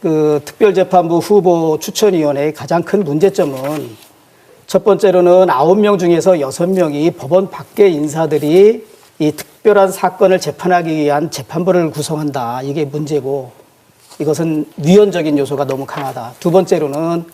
그 특별재판부 후보 추천위원회의 가장 큰 문제점은 첫 번째로는 9명 중에서 6명이 법원 밖의 인사들이 이 특별한 사건을 재판하기 위한 재판부를 구성한다. 이게 문제고 이것은 위헌적인 요소가 너무 강하다. 두 번째로는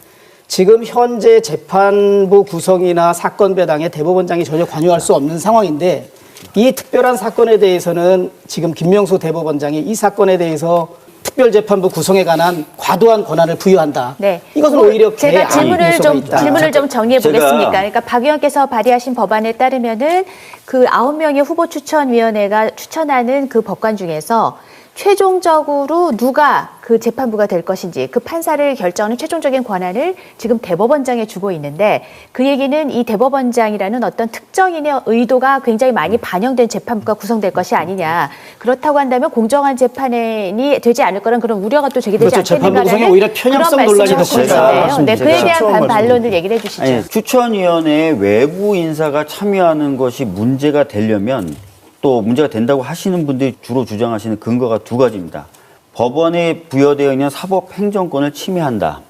지금 현재 재판부 구성이나 사건 배당에 대법원장이 전혀 관여할 수 없는 상황인데 이 특별한 사건에 대해서는 지금 김명수 대법원장이 이 사건에 대해서 특별재판부 구성에 관한 과도한 권한을 부여한다. 네. 이것은 오히려 제가 질문을 좀 정리해 보겠습니까? 그러니까 박 의원께서 발의하신 법안에 따르면은 그 9명의 후보 추천위원회가 추천하는 그 법관 중에서 최종적으로 누가 그 재판부가 될 것인지 그 판사를 결정하는 최종적인 권한을 지금 대법원장에 주고 있는데 그 얘기는 이 대법원장이라는 어떤 특정인의 의도가 굉장히 많이 반영된 재판부가 구성될 것이 아니냐. 그렇다고 한다면 공정한 재판이 되지 않을 거란 그런 우려가 또 제기되지 그렇죠. 않겠는가라는 재판부 구성에 오히려 편협성 논란이 더 있는데요. 네, 그에 대한 반론을 얘기를 해주시죠. 아니, 추천위원회에 외부 인사가 참여하는 것이 문제가 되려면 또 문제가 된다고 하시는 분들이 주로 주장하시는 근거가 두 가지입니다. 법원에 부여되어 있는 사법행정권을 침해한다.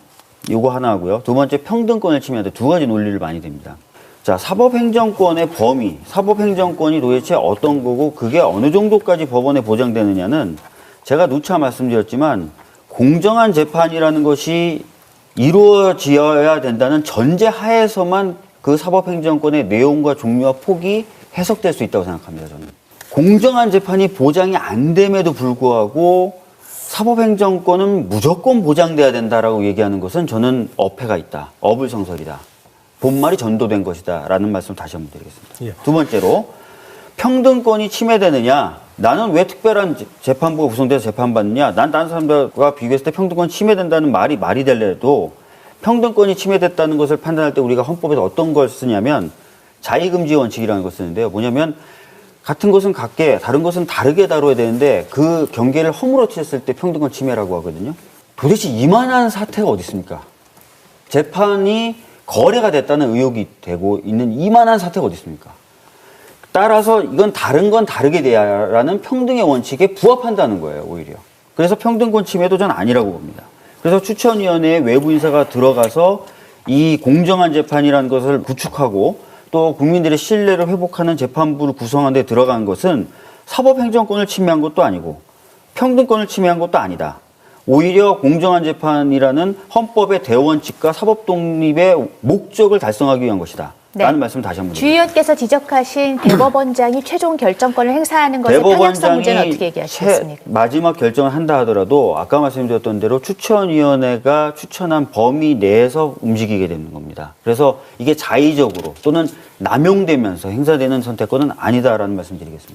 이거 하나 하고요. 두 번째 평등권을 침해한다. 두 가지 논리를 많이 댑니다. 자, 사법행정권의 범위, 사법행정권이 도대체 어떤 거고 그게 어느 정도까지 법원에 보장되느냐는 제가 누차 말씀드렸지만 공정한 재판이라는 것이 이루어져야 된다는 전제 하에서만 그 사법행정권의 내용과 종류와 폭이 해석될 수 있다고 생각합니다, 저는. 공정한 재판이 보장이 안 됨에도 불구하고 사법행정권은 무조건 보장돼야 된다라고 얘기하는 것은 저는 어폐가 있다. 어불성설이다. 본말이 전도된 것이다. 라는 말씀을 다시 한번 드리겠습니다. 예. 두 번째로 평등권이 침해되느냐. 나는 왜 특별한 재판부가 구성돼서 재판받느냐. 난 다른 사람들과 비교했을 때 평등권이 침해된다는 말이 되려도 평등권이 침해됐다는 것을 판단할 때 우리가 헌법에서 어떤 걸 쓰냐면 자의금지 원칙이라는 걸 쓰는데요. 뭐냐면 같은 것은 같게 다른 것은 다르게 다뤄야 되는데 그 경계를 허물어뜨렸을 때 평등권 침해라고 하거든요. 도대체 이만한 사태가 어디 있습니까? 재판이 거래가 됐다는 의혹이 되고 있는 이만한 사태가 어디 있습니까? 따라서 이건 다른 건 다르게 돼야라는 평등의 원칙에 부합한다는 거예요, 오히려. 그래서 평등권 침해도 전 아니라고 봅니다. 그래서 추천위원회에 외부 인사가 들어가서 이 공정한 재판이라는 것을 구축하고 또 국민들의 신뢰를 회복하는 재판부를 구성하는 데 들어간 것은 사법행정권을 침해한 것도 아니고 평등권을 침해한 것도 아니다. 오히려 공정한 재판이라는 헌법의 대원칙과 사법 독립의 목적을 달성하기 위한 것이다. 네. 라는 말씀을 다시 한번 주 의원께서 지적하신 대법원장이 최종 결정권을 행사하는 것의 편협성 문제는 어떻게 얘기하시겠습니까? 마지막 결정을 한다 하더라도 아까 말씀드렸던 대로 추천위원회가 추천한 범위 내에서 움직이게 되는 겁니다. 그래서 이게 자의적으로 또는 남용되면서 행사되는 선택권은 아니다라는 말씀 드리겠습니다.